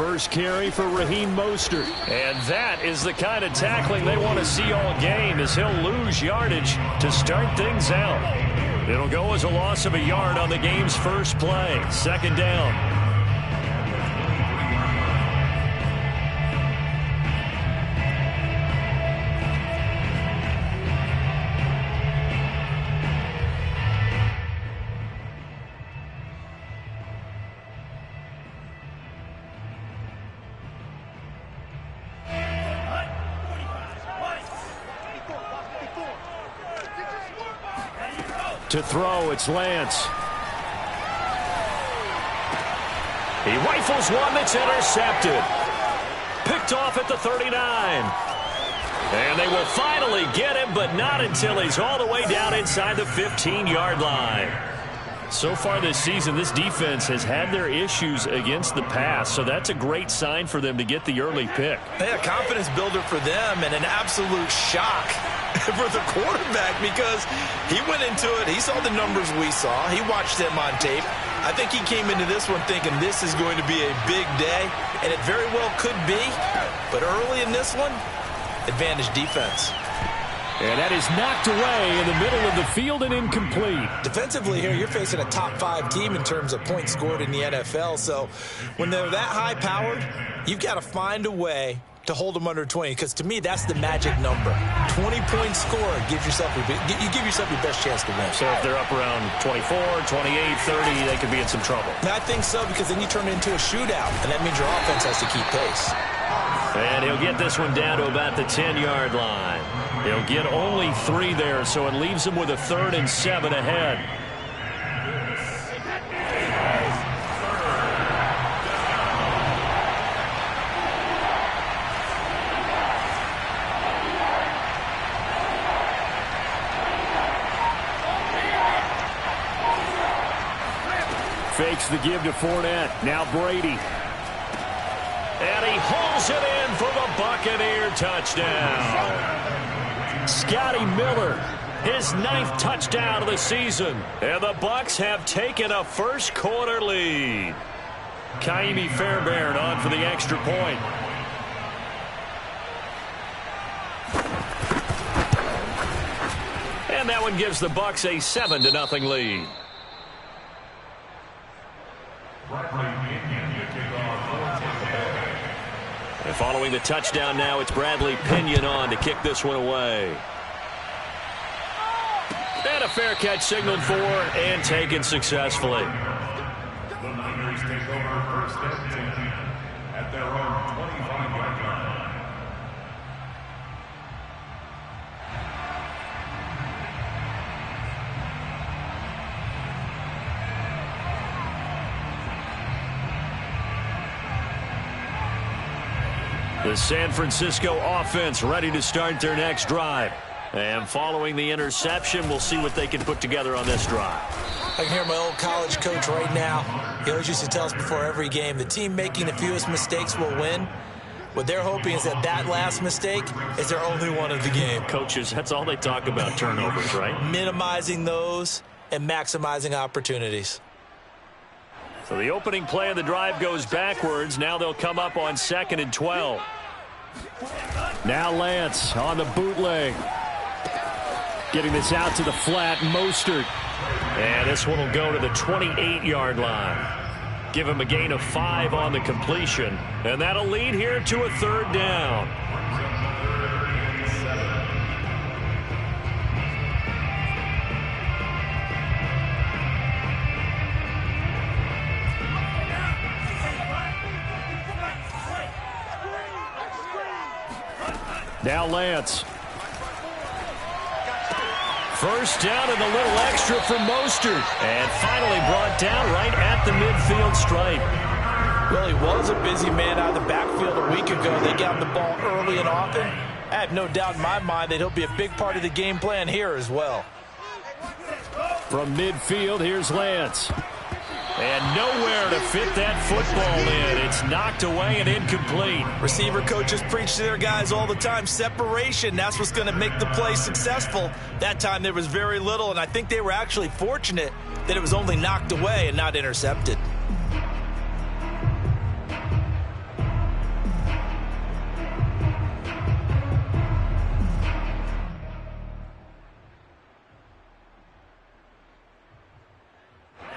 First carry for Raheem Mostert. And that is the kind of tackling they want to see all game, as he'll lose yardage to start things out. It'll go as a loss of a yard on the game's first play. Second down. To throw, it's Lance. He rifles one that's intercepted. Picked off at the 39. And they will finally get him, but not until he's all the way down inside the 15-yard line. So far this season, this defense has had their issues against the pass, so that's a great sign for them to get the early pick. Yeah, confidence builder for them, and an absolute shock for the quarterback, because he went into it. He saw the numbers we saw. He watched them on tape. I think he came into this one thinking this is going to be a big day, and it very well could be. But early in this one, advantage defense. And that is knocked away in the middle of the field and incomplete. Defensively here, you're facing a top-5 team in terms of points scored in the NFL. So when they're that high-powered, you've got to find a way to hold them under 20, because to me, that's the magic number. 20 points scored, you give yourself your best chance to win. So if they're up around 24, 28, 30, they could be in some trouble. I think so, because then you turn it into a shootout, and that means your offense has to keep pace. And he'll get this one down to about the 10-yard line. He'll get only 3 there, so it leaves him with a 3rd and 7 ahead. Fakes the give to Fournette. Now Brady. And he hauls it in for the Buccaneer touchdown. Scotty Miller, his 9th touchdown of the season. And the Bucs have taken a first-quarter lead. Kaimi Fairbairn on for the extra point. And that one gives the Bucs a 7-0 lead. And following the touchdown now, it's Bradley Pinion on to kick this one away. And a fair catch signaled for and taken successfully. The Niners take over first and 10 at their own 25-yard line. The San Francisco offense ready to start their next drive. And following the interception, we'll see what they can put together on this drive. I can hear my old college coach right now. He always used to tell us before every game, the team making the fewest mistakes will win. What they're hoping is that last mistake is their only one of the game. Coaches, that's all they talk about, turnovers, right? Minimizing those and maximizing opportunities. So the opening play of the drive goes backwards. Now they'll come up on 2nd and 12. Now Lance on the bootleg. Getting this out to the flat, Mostert. And this one will go to the 28-yard line. Give him a gain of 5 on the completion. And that'll lead here to a 3rd down. Now Lance. First down and a little extra for Mostert. And finally brought down right at the midfield stripe. Well, he was a busy man out of the backfield a week ago. They got him the ball early and often. I have no doubt in my mind that he'll be a big part of the game plan here as well. From midfield, here's Lance. And nowhere to fit that football in. It's knocked away and incomplete. Receiver coaches preach to their guys all the time. Separation, that's what's going to make the play successful. That time there was very little, and I think they were actually fortunate that it was only knocked away and not intercepted.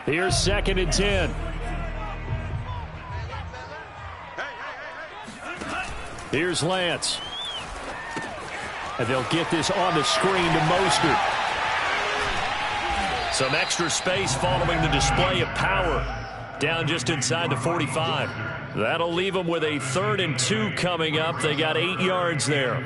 Here's 2nd and 10. Here's Lance. And they'll get this on the screen to Mostert. Some extra space following the display of power. Down just inside the 45. That'll leave them with a 3rd and 2 coming up. They got 8 yards there.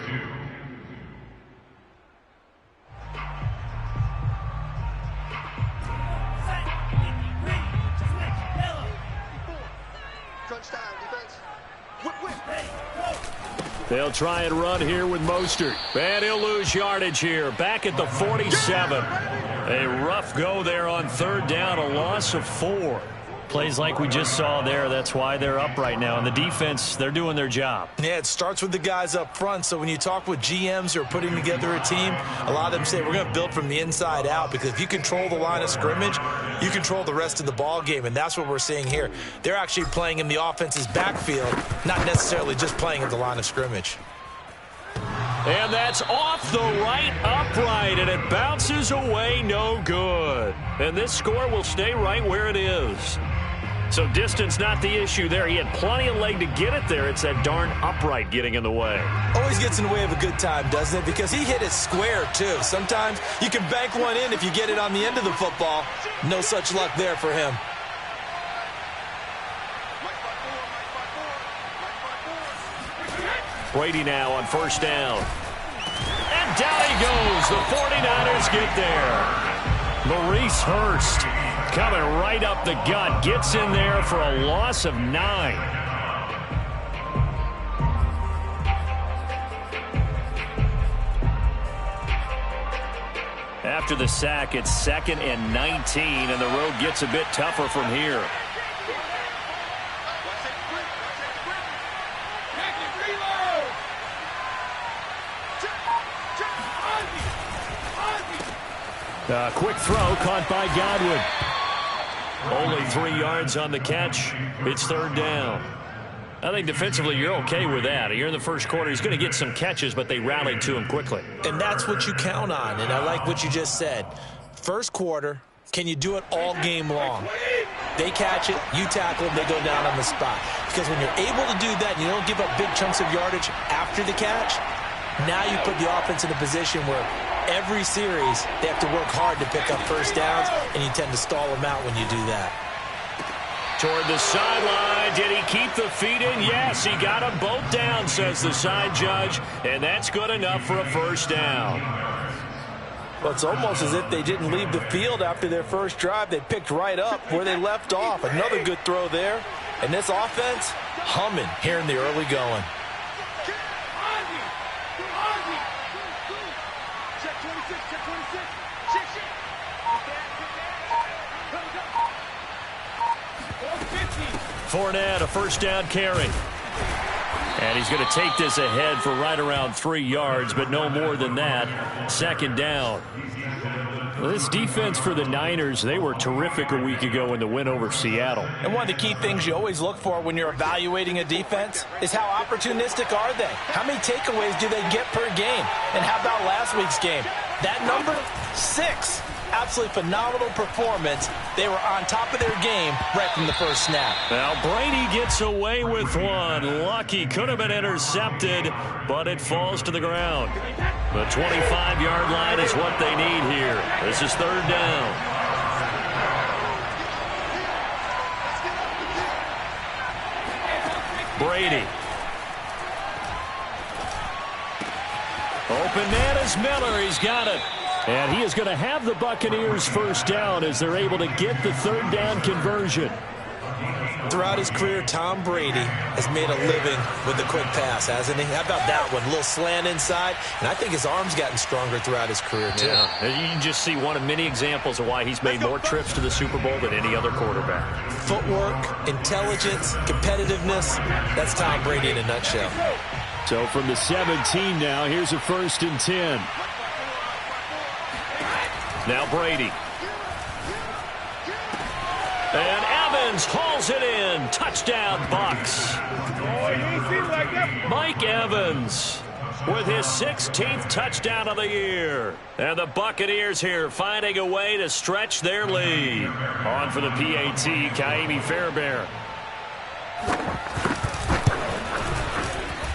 They'll try and run here with Mostert. And he'll lose yardage here. Back at the 47. A rough go there on 3rd down. A loss of 4. Plays like we just saw there. That's why they're up right now. And the defense, they're doing their job. Yeah, it starts with the guys up front. So when you talk with GMs who are putting together a team, a lot of them say we're going to build from the inside out, because if you control the line of scrimmage, you control the rest of the ball game, and that's what we're seeing here. They're actually playing in the offense's backfield, not necessarily just playing at the line of scrimmage. And that's off the right upright, and it bounces away, no good. And this score will stay right where it is. So distance not the issue there. He had plenty of leg to get it there. It's that darn upright getting in the way. Always gets in the way of a good time, doesn't it? Because he hit it square, too. Sometimes you can bank one in if you get it on the end of the football. No such luck there for him. Brady now on 1st down. And down he goes. The 49ers get there. Maurice Hurst coming right up the gut. Gets in there for a loss of 9. After the sack, it's 2nd and 19, and the road gets a bit tougher from here. Quick throw caught by Godwin. Only 3 yards on the catch. It's 3rd down. I think defensively you're okay with that. You're in the first quarter. He's going to get some catches, but they rallied to him quickly. And that's what you count on, and I like what you just said. First quarter, can you do it all game long? They catch it, you tackle them, they go down on the spot. Because when you're able to do that, and you don't give up big chunks of yardage after the catch, now you put the offense in a position where every series they have to work hard to pick up 1st downs, and you tend to stall them out when you do that. Toward the sideline. Did he keep the feet in? Yes, he got them both down, says the side judge, and that's good enough for a 1st down. Well, it's almost as if they didn't leave the field after their first drive. They picked right up where they left off. Another good throw there. And this offense, humming here in the early going. Fournette, a 1st down carry. And he's going to take this ahead for right around 3 yards, but no more than that. 2nd down. Well, this defense for the Niners, they were terrific a week ago in the win over Seattle. And one of the key things you always look for when you're evaluating a defense is how opportunistic are they? How many takeaways do they get per game? And how about last week's game? That number, 6. Absolutely phenomenal performance. They were on top of their game right from the first snap. Now Brady gets away with one. Lucky, could have been intercepted, but it falls to the ground. The 25-yard line is what they need here. This is 3rd down. Brady. Open man is Miller. He's got it. And he is going to have the Buccaneers 1st down as they're able to get the 3rd down conversion. Throughout his career, Tom Brady has made a living with the quick pass, hasn't he? How about that one? A little slant inside, and I think his arm's gotten stronger throughout his career, too. Yeah. You can just see one of many examples of why he's made more trips to the Super Bowl than any other quarterback. Footwork, intelligence, competitiveness, that's Tom Brady in a nutshell. So from the 17 now, here's a 1st and 10. Now Brady. And Evans hauls it in. Touchdown, Bucs. Mike Evans with his 16th touchdown of the year. And the Buccaneers here finding a way to stretch their lead. On for the PAT, Kaimi Fairbairn.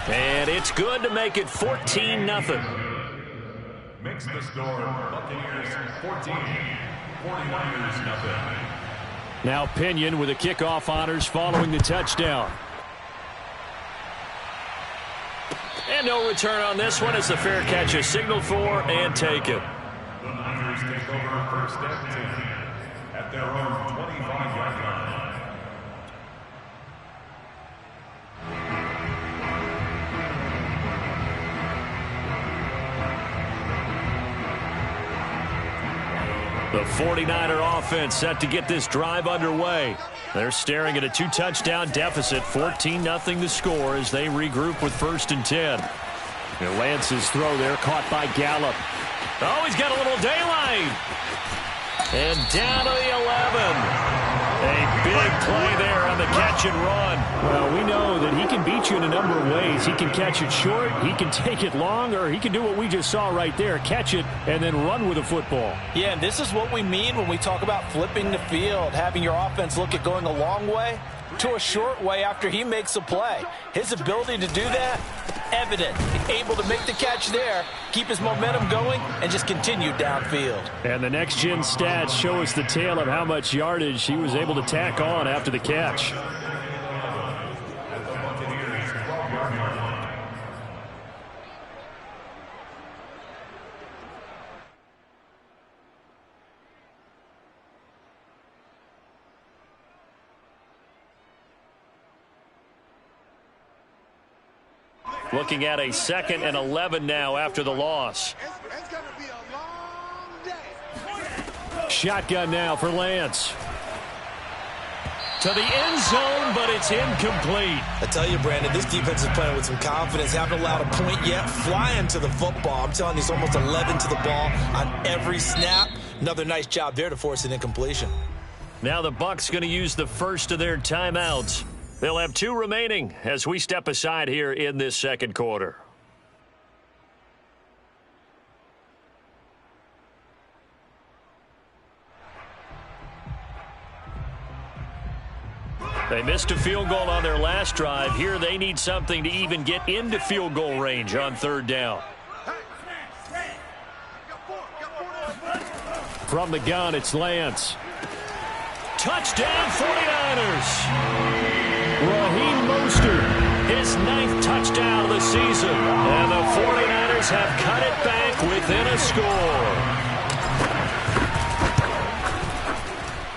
And it's good to make it 14-0. Makes the score Buccaneers 14, 49ers nothing. Now Pinion with the kickoff honors following the touchdown. And no return on this one as the fair catch is signaled for and taken. The Niners take over first and 10 at their own 25-yard line. The 49er offense set to get this drive underway. They're staring at a 2-touchdown deficit, 14-0 the score as they regroup with 1st and 10. And Lance's throw there caught by Gallup. Oh, he's got a little daylight. And down to the 11. A big play there on the catch and run. Well, we know that he can beat you in a number of ways. He can catch it short, he can take it long, or he can do what we just saw right there, catch it and then run with the football. Yeah, and this is what we mean when we talk about flipping the field, having your offense look at going a long way to a short way after he makes a play. His ability to do that, evident. Able to make the catch there, keep his momentum going, and just continue downfield. And the next-gen stats show us the tale of how much yardage he was able to tack on after the catch. Looking at a 2nd and 11 now after the loss. It's going to be a long day. Shotgun now for Lance. To the end zone, but it's incomplete. I tell you, Brandon, this defense is playing with some confidence. Haven't allowed a point yet. Flying to the football. I'm telling you, it's almost 11 to the ball on every snap. Another nice job there to force an incompletion. Now the Bucs going to use the first of their timeouts. They'll have 2 remaining as we step aside here in this 2nd quarter. They missed a field goal on their last drive. Here they need something to even get into field goal range on 3rd down. From the gun, it's Lance. Touchdown 49ers! Raheem Mostert, his 9th touchdown of the season. And the 49ers have cut it back within a score.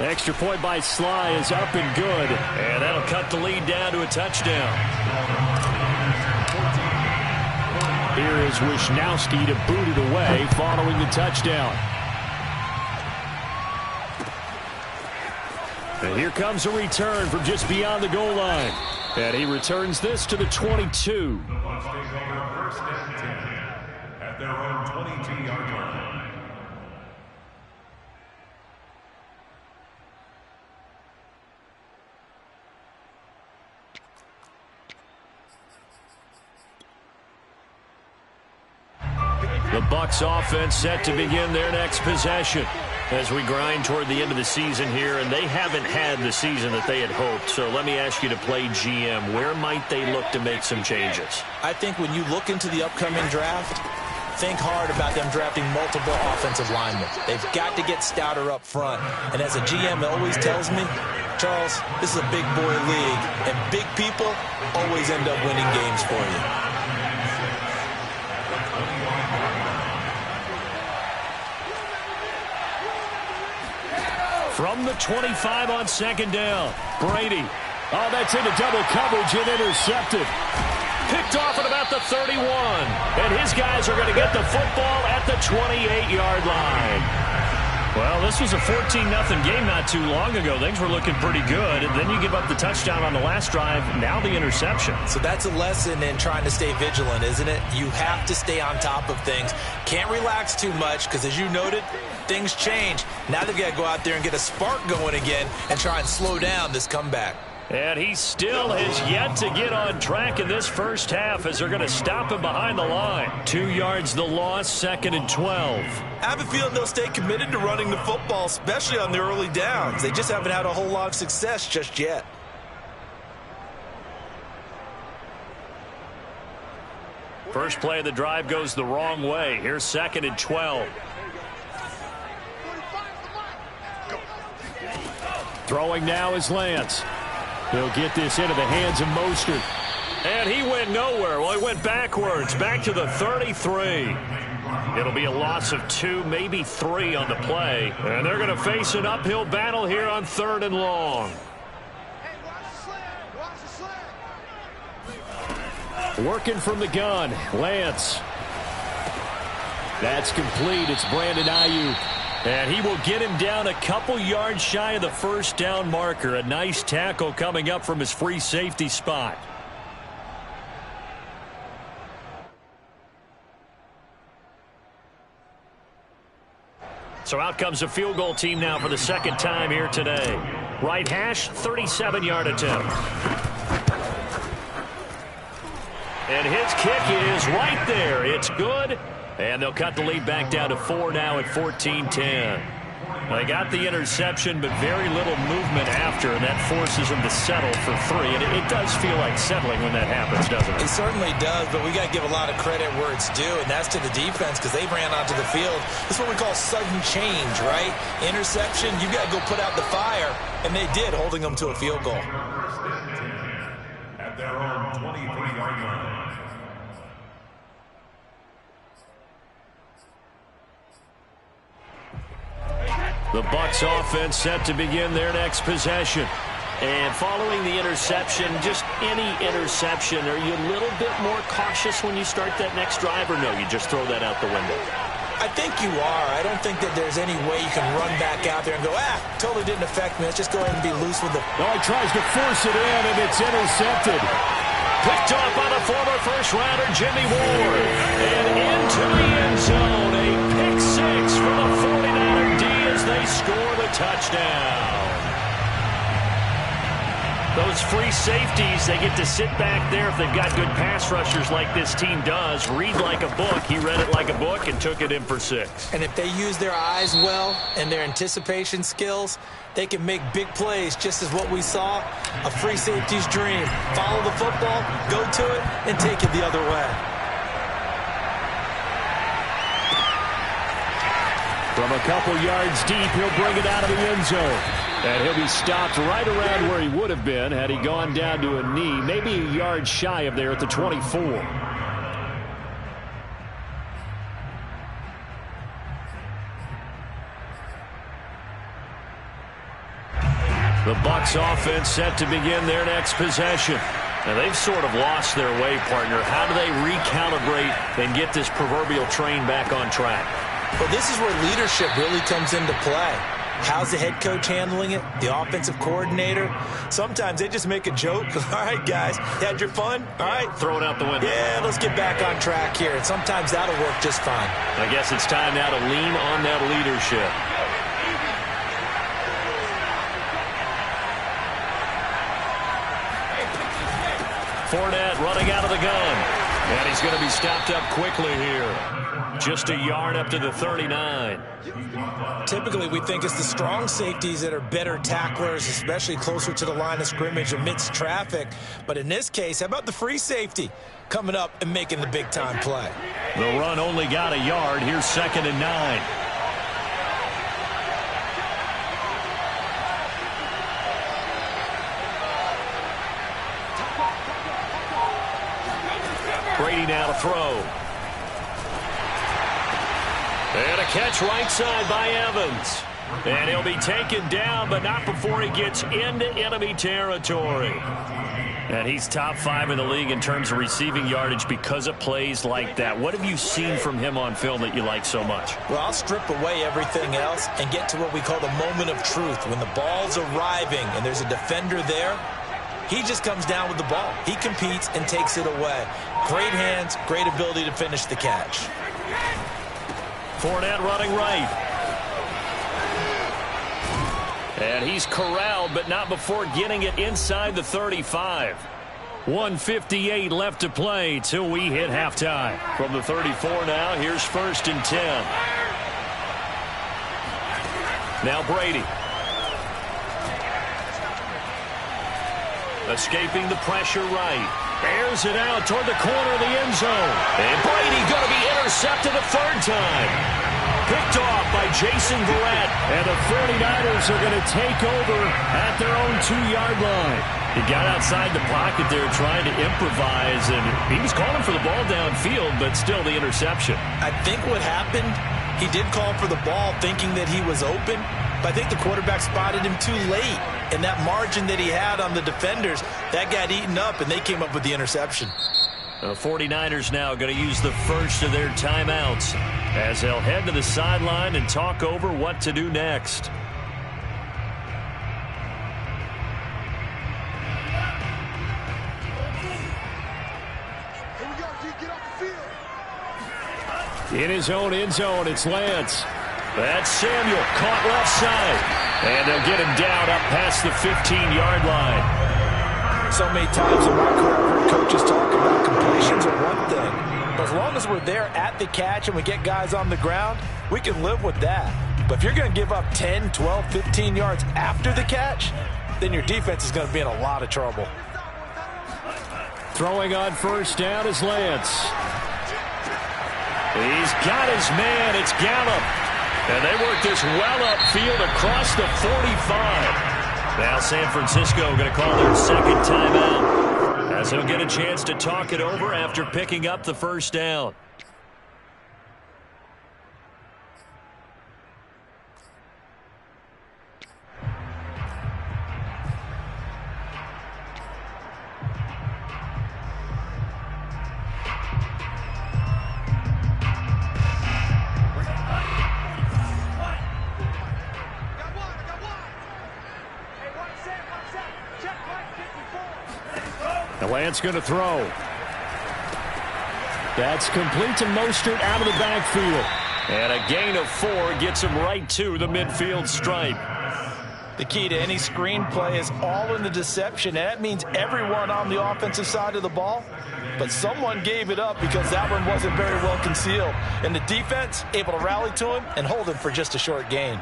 Extra point by Sly is up and good. And that'll cut the lead down to a touchdown. Here is Wisnowski to boot it away following the touchdown. And here comes a return from just beyond the goal line. And he returns this to the 22. The Bucs take over 1st and 10 at their own 22-yard line. The Bucs offense set to begin their next possession as we grind toward the end of the season here, and they haven't had the season that they had hoped. So let me ask you to play GM. Where might they look to make some changes? I think when you look into the upcoming draft, think hard about them drafting multiple offensive linemen. They've got to get stouter up front. And as a GM, it always tells me, Charles, this is a big boy league, and big people always end up winning games for you. From the 25 on 2nd down, Brady. Oh, that's into double coverage and intercepted. Picked off at about the 31. And his guys are going to get the football at the 28-yard line. Well, this was a 14-0 game not too long ago. Things were looking pretty good. And then you give up the touchdown on the last drive. Now the interception. So that's a lesson in trying to stay vigilant, isn't it? You have to stay on top of things. Can't relax too much because, as you noted, things change. Now they've got to go out there and get a spark going again and try and slow down this comeback. And he still has yet to get on track in this first half as they're going to stop him behind the line. 2 yards the loss, 2nd and 12. I have a feeling they'll stay committed to running the football, especially on the early downs. They just haven't had a whole lot of success just yet. First play of the drive goes the wrong way. Here's 2nd and 12. Throwing now is Lance. He'll get this into the hands of Mostert. And he went nowhere. Well, he went backwards, back to the 33. It'll be a loss of 2, maybe 3 on the play. And they're going to face an uphill battle here on 3rd and long. Working from the gun, Lance. That's complete. It's Brandon Ayuk. And he will get him down a couple yards shy of the first down marker. A nice tackle coming up from his free safety spot. So out comes a field goal team now for the 2nd time here today. Right hash, 37-yard attempt. And his kick is right there. It's good. And they'll cut the lead back down to 4 now at 14-10. They got the interception, but very little movement after, and that forces them to settle for 3. And it does feel like settling when that happens, doesn't it? It certainly does, but we got to give a lot of credit where it's due, and that's to the defense because they ran onto the field. This is what we call sudden change, right? Interception, you got to go put out the fire, and they did, holding them to a field goal. At their own 23-yard line. The Bucs offense set to begin their next possession. And following the interception, just any interception, are you a little bit more cautious when you start that next drive, or no, you just throw that out the window? I think you are. I don't think that there's any way you can run back out there and go, totally didn't affect me. Let's just go ahead and be loose with it. No, he tries to force it in, and it's intercepted. Picked off by the former first-rounder Jimmy Ward. And into the end zone, a pick 6 for the 49er D as they score the touchdown. Those free safeties, they get to sit back there if they've got good pass rushers like this team does. Read like a book. He read it like a book and took it in for 6. And if they use their eyes well and their anticipation skills, they can make big plays, just as what we saw, a free safety's dream. Follow the football, go to it, and take it the other way. From a couple yards deep, he'll bring it out of the end zone. And he'll be stopped right around where he would have been had he gone down to a knee, maybe a yard shy of there at the 24. The Bucs offense set to begin their next possession. Now, they've sort of lost their way, partner. How do they recalibrate and get this proverbial train back on track? Well, this is where leadership really comes into play. How's the head coach handling it? The offensive coordinator? Sometimes they just make a joke. All right, guys, you had your fun? All right. Throw it out the window. Yeah, let's get back on track here. And sometimes that'll work just fine. I guess it's time now to lean on that leadership. Fournette running out of the gun. And he's going to be stopped up quickly here. Just a yard up to the 39. Typically, we think it's the strong safeties that are better tacklers, especially closer to the line of scrimmage amidst traffic. But in this case, how about the free safety coming up and making the big-time play? The run only got a yard. Here's 2nd and 9. Brady now to throw. And a catch right side by Evans. And he'll be taken down, but not before he gets into enemy territory. And he's top 5 in the league in terms of receiving yardage because of plays like that. What have you seen from him on film that you like so much? Well, I'll strip away everything else and get to what we call the moment of truth. When the ball's arriving and there's a defender there, he just comes down with the ball. He competes and takes it away. Great hands, great ability to finish the catch. Fournette running right. And he's corralled, but not before getting it inside the 35. 1:58 left to play till we hit halftime. From the 34 now, here's 1st and 10. Now Brady. Escaping the pressure right. Airs it out toward the corner of the end zone. And Brady going to be intercepted a 3rd time. Picked off by Jason Verrett. And the 49ers are going to take over at their own 2-yard line. He got outside the pocket there trying to improvise, and he was calling for the ball downfield, but still the interception. I think what happened, he did call for the ball thinking that he was open, but I think the quarterback spotted him too late. And that margin that he had on the defenders, that got eaten up, and they came up with the interception. The 49ers now going to use the first of their timeouts as they'll head to the sideline and talk over what to do next. In his own end zone, it's Lance. That's Samuel, caught left side. And they'll get him down up past the 15-yard line. So many times in my career, I've heard coaches talk about completions are one thing. But as long as we're there at the catch and we get guys on the ground, we can live with that. But if you're going to give up 10, 12, 15 yards after the catch, then your defense is going to be in a lot of trouble. Throwing on 1st down is Lance. He's got his man. It's Gallup. And they work this well upfield across the 45. Now San Francisco going to call their 2nd timeout as they'll get a chance to talk it over after picking up the 1st down. Lance going to throw. That's complete to Mostert out of the backfield. And a gain of 4 gets him right to the midfield stripe. The key to any screen play is all in the deception, and that means everyone on the offensive side of the ball. But someone gave it up because that one wasn't very well concealed. And the defense able to rally to him and hold him for just a short gain.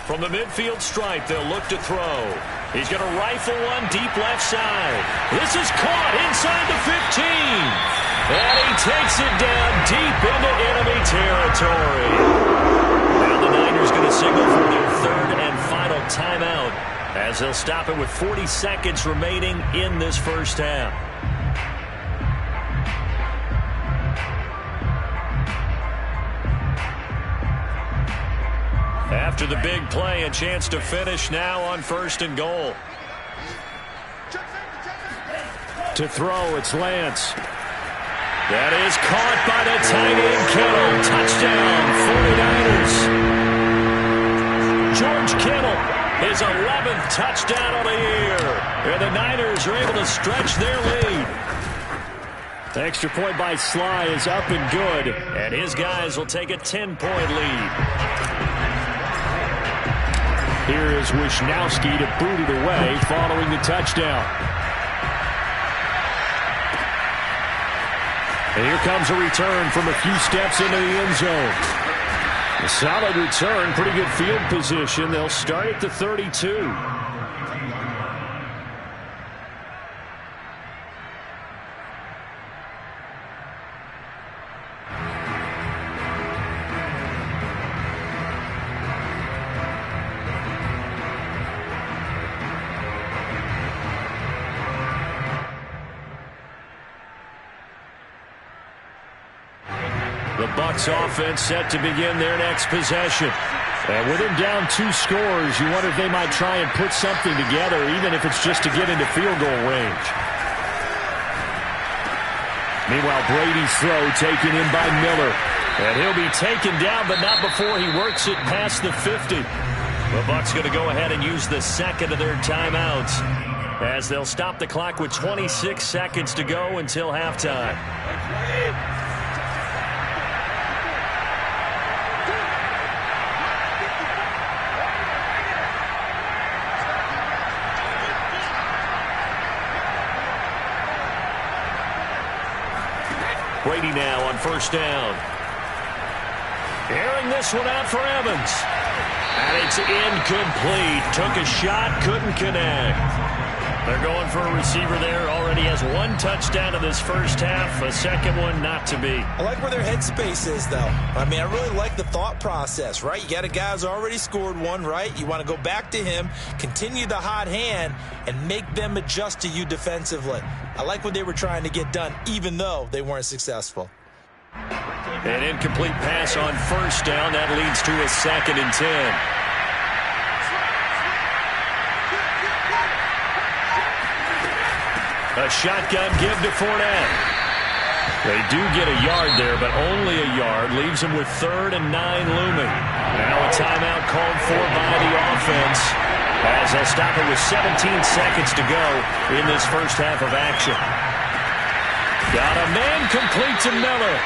From the midfield stripe, they'll look to throw. He's going to rifle one deep left side. This is caught inside the 15. And he takes it down deep into enemy territory. Now the Niners going to signal for their 3rd and final timeout as they'll stop it with 40 seconds remaining in this 1st half. After the big play, a chance to finish now on 1st and goal. To throw, it's Lance. That is caught by the tight end Kittle. Touchdown, 49ers. George Kittle, his 11th touchdown of the year. And the Niners are able to stretch their lead. The extra point by Sly is up and good. And his guys will take a 10-point lead. Here is Wisnowski to boot it away following the touchdown. And here comes a return from a few steps into the end zone. A solid return, pretty good field position. They'll start at the 32. The Bucs offense set to begin their next possession. And with him down 2 scores, you wonder if they might try and put something together, even if it's just to get into field goal range. Meanwhile, Brady's throw taken in by Miller. And he'll be taken down, but not before he works it past the 50. The Bucs going to go ahead and use the 2nd of their timeouts as they'll stop the clock with 26 seconds to go until halftime. Brady now on first down. Airing this one out for Evans. And it's incomplete. Took a shot, couldn't connect. They're going for a receiver there. Already has one touchdown in this first half. A second one not to be. I like where their headspace is, though. I mean, I really like the thought process, right? You got a guy who's already scored one, right? You want to go back to him, continue the hot hand, and make them adjust to you defensively. I like what they were trying to get done, even though they weren't successful. An incomplete pass on first down. That leads to a 2nd and 10. A shotgun give to Fournette. They do get a yard there, but only a yard. Leaves them with 3rd and 9 looming. Now a timeout called for by the offense, as they'll stop it with 17 seconds to go in this first half of action. Got a man complete to Miller.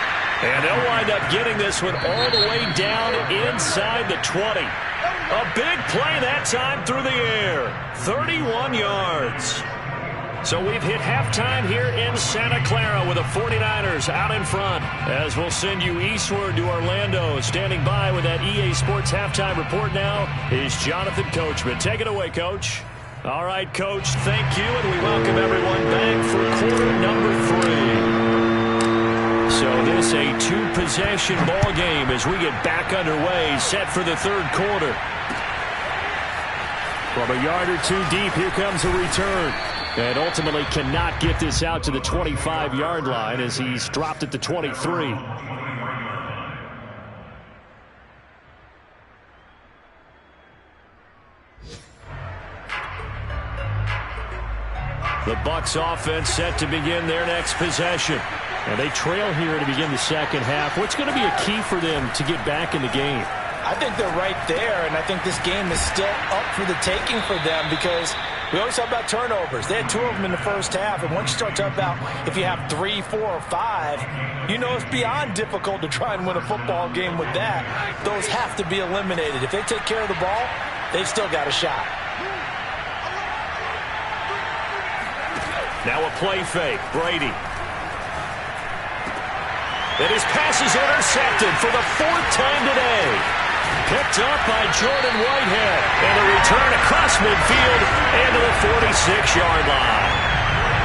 And they'll wind up getting this one all the way down inside the 20. A big play that time through the air. 31 yards. So we've hit halftime here in Santa Clara with the 49ers out in front, as we'll send you eastward to Orlando. Standing by with that EA Sports halftime report now is Jonathan Coachman. Take it away, Coach. All right, Coach, thank you, and we welcome everyone back for quarter number 3. So this a 2-possession ball game as we get back underway, set for the 3rd quarter. From a yard or 2 deep, here comes a return. And ultimately cannot get this out to the 25-yard line as he's dropped at the 23. The Bucs offense set to begin their next possession. And they trail here to begin the second half. What's going to be a key for them to get back in the game? I think they're right there, and I think this game is still up for the taking for them because we always talk about turnovers. They had 2 of them in the first half, and once you start talking about if you have 3, 4, or 5, you know it's beyond difficult to try and win a football game with that. Those have to be eliminated. If they take care of the ball, they've still got a shot. Now a play fake. Brady. And his pass is intercepted for the 4th time today. Picked up by Jordan Whitehead. And a return across midfield and to the 46-yard line.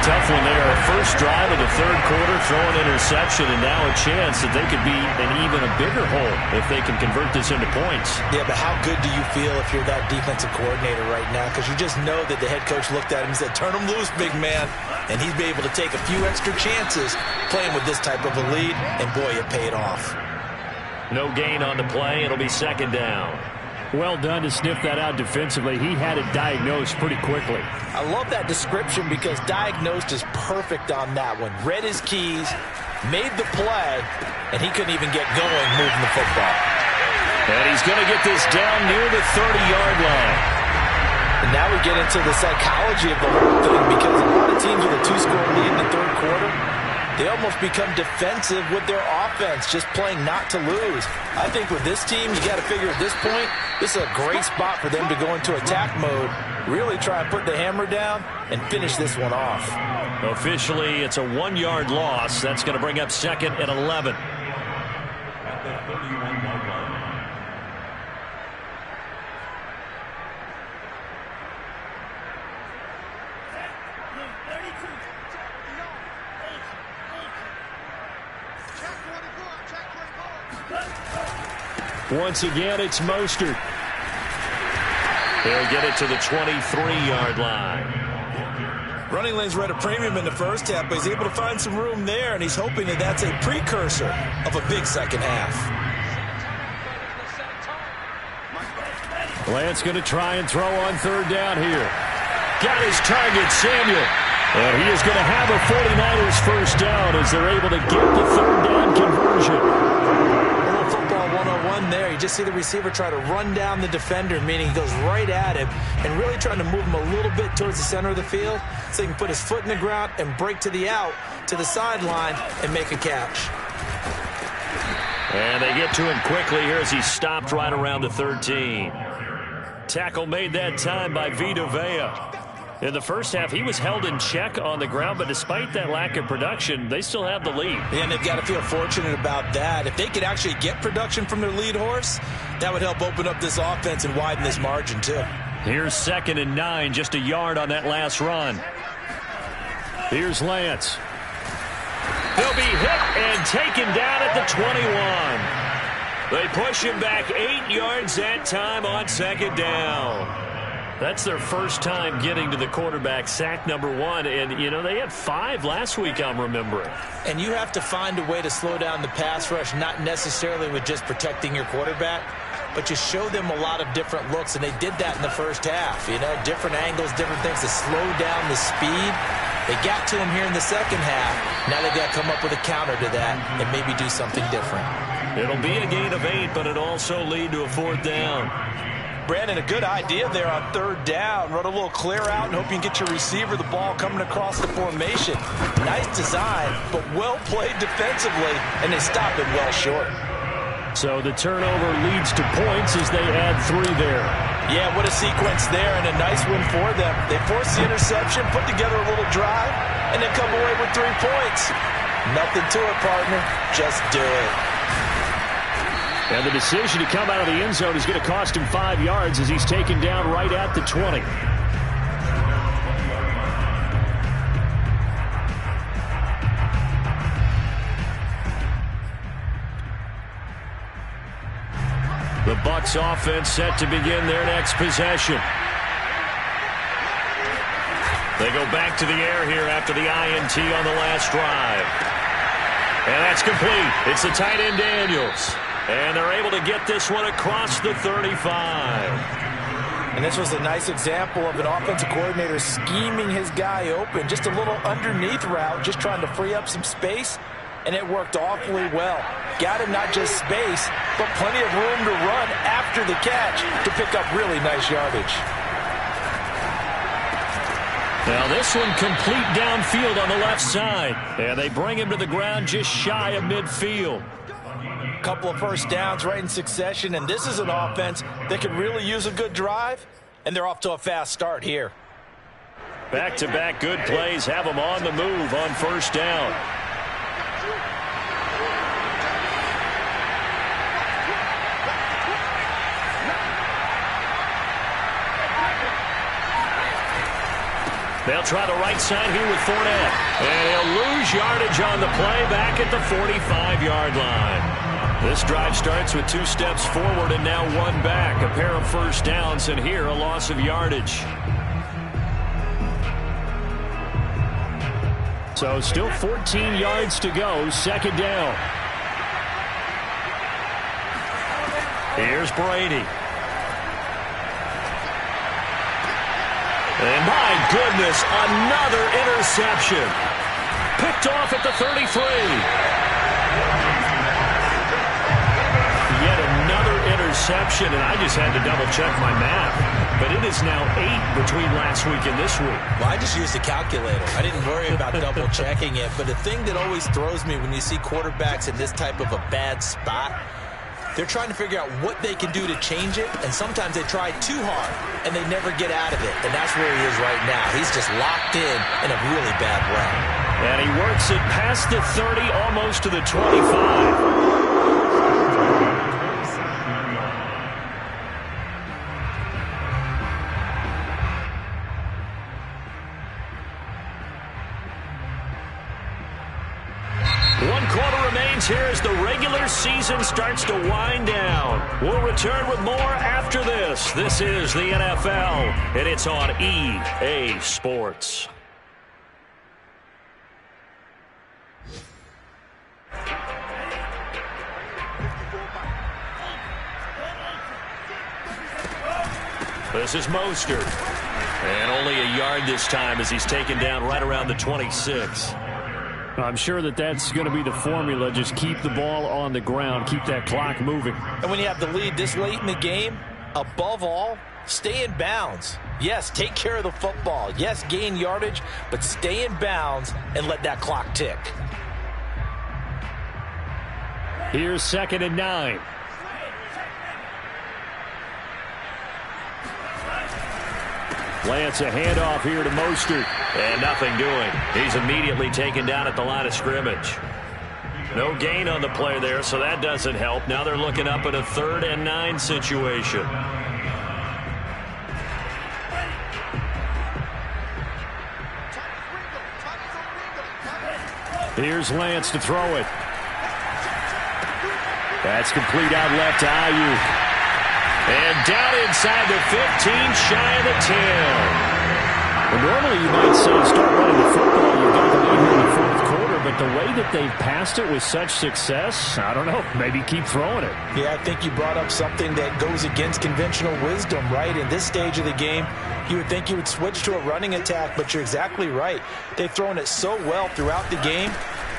Tough one there. First drive of the 3rd quarter, throwing interception, and now a chance that they could be in even a bigger hole if they can convert this into points. Yeah, but how good do you feel if you're that defensive coordinator right now? Because you just know that the head coach looked at him and said, turn him loose, big man. And he'd be able to take a few extra chances playing with this type of a lead, and boy, it paid off. No gain on the play. It'll be 2nd down. Well done to sniff that out defensively. He had it diagnosed pretty quickly. I love that description because diagnosed is perfect on that one. Read his keys, made the play, and he couldn't even get going moving the football. And he's going to get this down near the 30-yard line. And now we get into the psychology of the whole thing because a lot of teams with a 2-score lead in the 3rd quarter, they almost become defensive with their offense, just playing not to lose. I think with this team, you got to figure at this point, this is a great spot for them to go into attack mode, really try and put the hammer down and finish this one off. Officially, it's a 1-yard loss. That's going to bring up 2nd and 11. At the 31-yard line. Once again, it's Mostert. They'll get it to the 23-yard line. Running lanes were at a premium in the first half, but he's able to find some room there, and he's hoping that that's a precursor of a big second half. Lance going to try and throw on 3rd down here. Got his target, Samuel. And he is going to have a 49ers first down as they're able to get the 3rd down conversion. Football 101 there. You just see the receiver try to run down the defender, meaning he goes right at him and really trying to move him a little bit towards the center of the field so he can put his foot in the ground and break to the out, to the sideline, and make a catch. And they get to him quickly here as he stopped right around the 13. Tackle made that time by Vita Vea. In the first half, he was held in check on the ground, but despite that lack of production, they still have the lead. And they've got to feel fortunate about that. If they could actually get production from their lead horse, that would help open up this offense and widen this margin, too. Here's 2nd and 9, just a yard on that last run. Here's Lance. He'll be hit and taken down at the 21. They push him back 8 yards that time on 2nd down. That's their first time getting to the quarterback, sack number 1. And, you know, they had 5 last week, I'm remembering. And you have to find a way to slow down the pass rush, not necessarily with just protecting your quarterback, but you show them a lot of different looks, and they did that in the first half. You know, different angles, different things to slow down the speed. They got to him here in the second half. Now they've got to come up with a counter to that and maybe do something different. It'll be a gain of 8, but it'll also lead to a 4th down. Brandon, a good idea there on 3rd down. Run a little clear out and hope you can get your receiver the ball coming across the formation. Nice design, but well played defensively, and they stop it well short. So the turnover leads to points as they add 3 there. Yeah, what a sequence there, and a nice one for them. They force the interception, put together a little drive, and then come away with 3 points. Nothing to it, partner. Just do it. And the decision to come out of the end zone is going to cost him 5 yards as he's taken down right at the 20. The Bucs offense set to begin their next possession. They go back to the air here after the INT on the last drive. And that's complete. It's the tight end Daniels. And they're able to get this one across the 35. And this was a nice example of an offensive coordinator scheming his guy open. Just a little underneath route, just trying to free up some space. And it worked awfully well. Got him not just space, but plenty of room to run after the catch to pick up really nice yardage. Now this one complete downfield on the left side. And they bring him to the ground just shy of midfield. Couple of first downs right in succession, and this is an offense that could really use a good drive, and they're off to a fast start here. Back-to-back good plays have them on the move on 1st down. They'll try the right side here with Fournette. And he'll lose yardage on the play back at the 45-yard line. This drive starts with 2 steps forward and now 1 back. A pair of first downs, and here a loss of yardage. So still 14 yards to go, 2nd down. Here's Brady. And my goodness, another interception. Picked off at the 33. Yet another interception, and I just had to double-check my math. But it is now 8 between last week and this week. Well, I just used a calculator. I didn't worry about double-checking it. But the thing that always throws me when you see quarterbacks in this type of a bad spot, they're trying to figure out what they can do to change it, and sometimes they try too hard, and they never get out of it. And that's where he is right now. He's just locked in a really bad way. And he works it past the 30, almost to the 25. Here as the regular season starts to wind down. We'll return with more after this. This is the NFL, and it's on EA Sports. This is Mostert. And only a yard this time as he's taken down right around the 26. I'm sure that's going to be the formula. Just keep the ball on the ground. Keep that clock moving. And when you have the lead this late in the game, above all, stay in bounds. Yes, take care of the football. Yes, gain yardage, but stay in bounds and let that clock tick. Here's 2nd and 9. Lance a handoff here to Mostert. And nothing doing. He's immediately taken down at the line of scrimmage. No gain on the play there, so that doesn't help. Now they're looking up at a 3rd and 9 situation. Here's Lance to throw it. That's complete out left to Ayuk. And down inside the 15, shy of the 10. Well, normally you might say start running the football. You've got the lead in the 4th quarter, but the way that they've passed it with such success, I don't know, maybe keep throwing it. Yeah, I think you brought up something that goes against conventional wisdom, right? In this stage of the game, you would think you would switch to a running attack, but you're exactly right. They've thrown it so well throughout the game,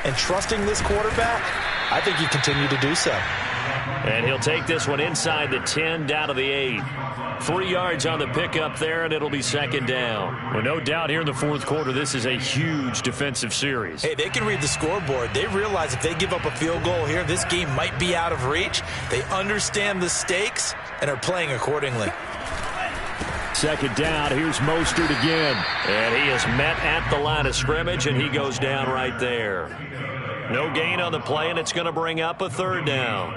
and trusting this quarterback, I think you continue to do so. And he'll take this one inside the 10, down to the 8. 3 yards on the pickup there, and it'll be 2nd down. Well, no doubt here in the 4th quarter, this is a huge defensive series. Hey, they can read the scoreboard. They realize if they give up a field goal here, this game might be out of reach. They understand the stakes and are playing accordingly. 2nd down, here's Mostert again. And he is met at the line of scrimmage, and he goes down right there. No gain on the play, and it's going to bring up a 3rd down.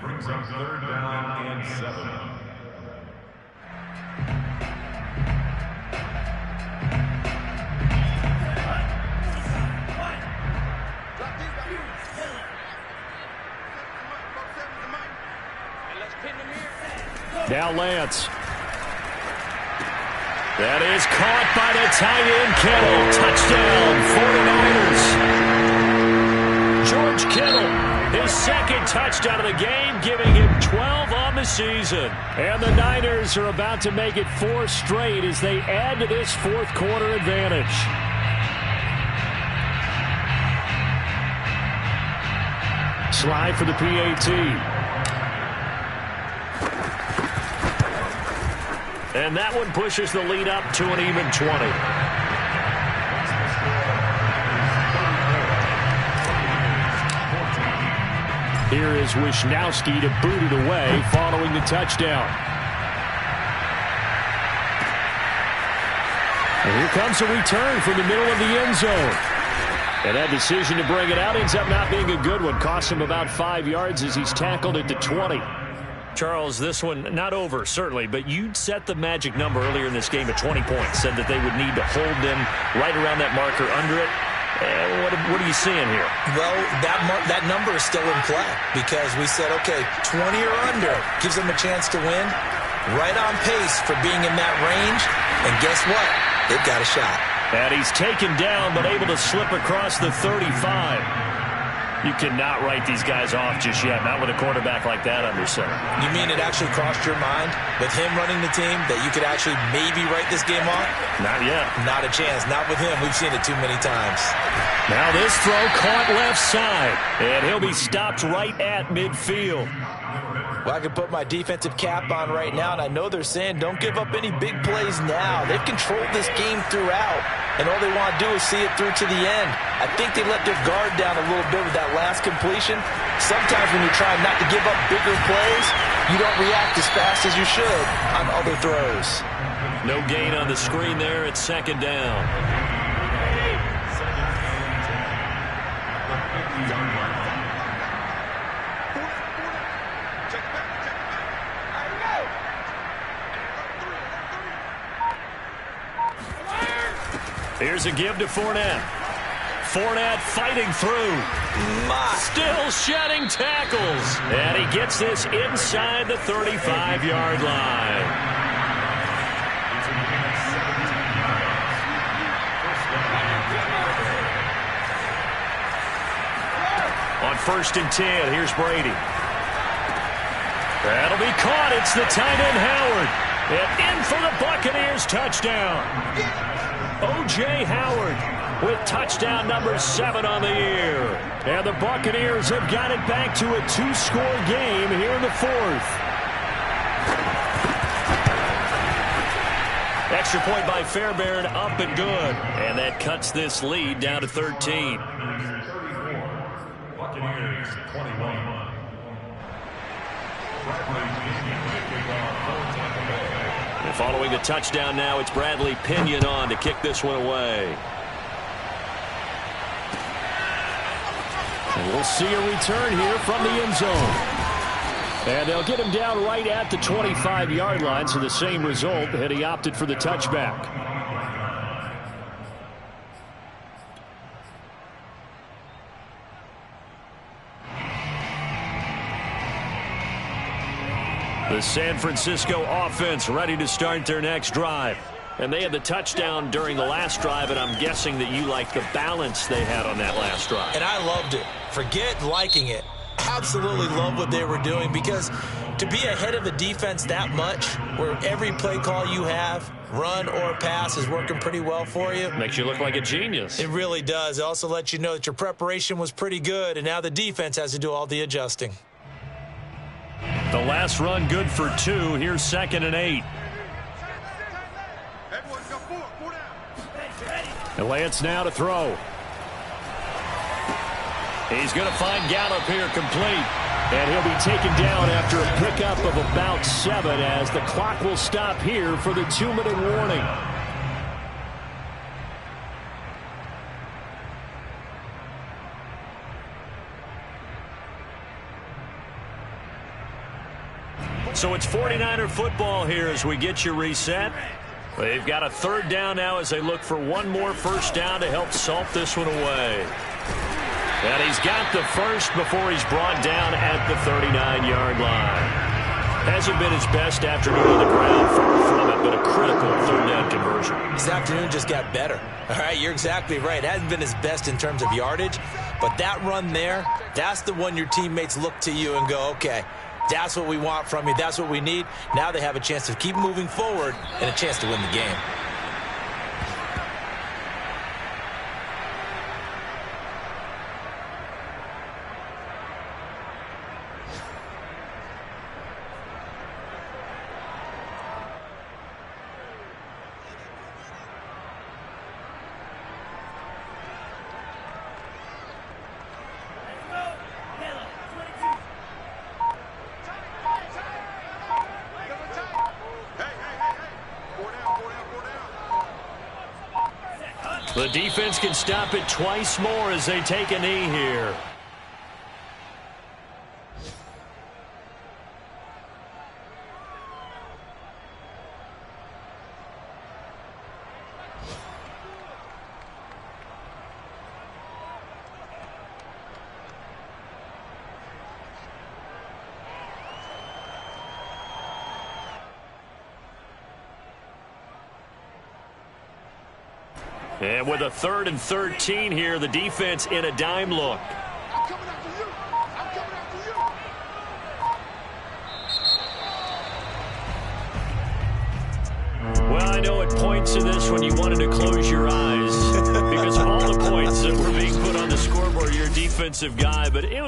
Brings up 3rd down and 7. Now Lance. That is caught by the tight end, Kittle. Touchdown, 49ers. George Kittle, his 2nd touchdown of the game, giving him 12 on the season. And the Niners are about to make it 4 straight as they add to this 4th quarter advantage. Slide for the PAT. And that one pushes the lead up to an even 20. Here is Wisnowski to boot it away following the touchdown. And here comes a return from the middle of the end zone. And that decision to bring it out ends up not being a good one. Costs him about 5 yards as he's tackled at the 20. Charles, this one not over, certainly, but you set the magic number earlier in this game at 20 points. Said that they would need to hold them right around that marker under it. What are you seeing here? Well, that number is still in play because we said, okay, 20 or under gives them a chance to win. Right on pace for being in that range. And guess what? They've got a shot. And he's taken down but able to slip across the 35. You cannot write these guys off just yet, not with a quarterback like that under center. You mean it actually crossed your mind with him running the team that you could actually maybe write this game off? Not yet. Not a chance. Not with him. We've seen it too many times. Now this throw caught left side, and he'll be stopped right at midfield. Well, I can put my defensive cap on right now, and I know they're saying don't give up any big plays now. They've controlled this game throughout, and all they want to do is see it through to the end. I think they let their guard down a little bit with that last completion. Sometimes when you're trying not to give up bigger plays, you don't react as fast as you should on other throws. No gain on the screen there. It's 2nd down. Here's a give to Fournette. Fournette fighting through. Still shedding tackles. And he gets this inside the 35-yard line. On 1st and 10, here's Brady. That'll be caught. It's the tight end Howard. And in for the Buccaneers touchdown. O.J. Howard with touchdown number 7 on the year. And the Buccaneers have got it back to a 2-score game here in the 4th. Extra point by Fairbairn, up and good. And that cuts this lead down to 13. Buccaneers 21. Following the touchdown now, it's Bradley Pinion on to kick this one away. And we'll see a return here from the end zone. And they'll get him down right at the 25-yard line, so the same result had he opted for the touchback. The San Francisco offense ready to start their next drive. And they had the touchdown during the last drive, and I'm guessing that you like the balance they had on that last drive. And I loved it. Forget liking it. Absolutely love what they were doing, because to be ahead of the defense that much, where every play call you have, run or pass, is working pretty well for you. Makes you look like a genius. It really does. It also lets you know that your preparation was pretty good, and now the defense has to do all the adjusting. The last run good for 2. Here's 2nd and 8. And Lance now to throw. He's going to find Gallup here complete. And he'll be taken down after a pickup of about 7 as the clock will stop here for the 2-minute warning. So it's 49er football here as we get you reset. They've got a 3rd down now as they look for one more first down to help salt this one away. And he's got the first before he's brought down at the 39-yard line. Hasn't been his best afternoon on the ground, far from it, but a critical 3rd down conversion. This afternoon just got better. All right, you're exactly right. It hasn't been his best in terms of yardage, but that run there, that's the one your teammates look to you and go, okay, that's what we want from you. That's what we need. Now they have a chance to keep moving forward and a chance to win the game. The defense can stop it twice more as they take a knee here. And with a 3rd and 13 here, the defense in a dime look. I'm coming after you. I'm coming after you. Well, I know it points to this when you wanted to close your eyes because of all the points that were being put on the scoreboard, your defensive guy, but it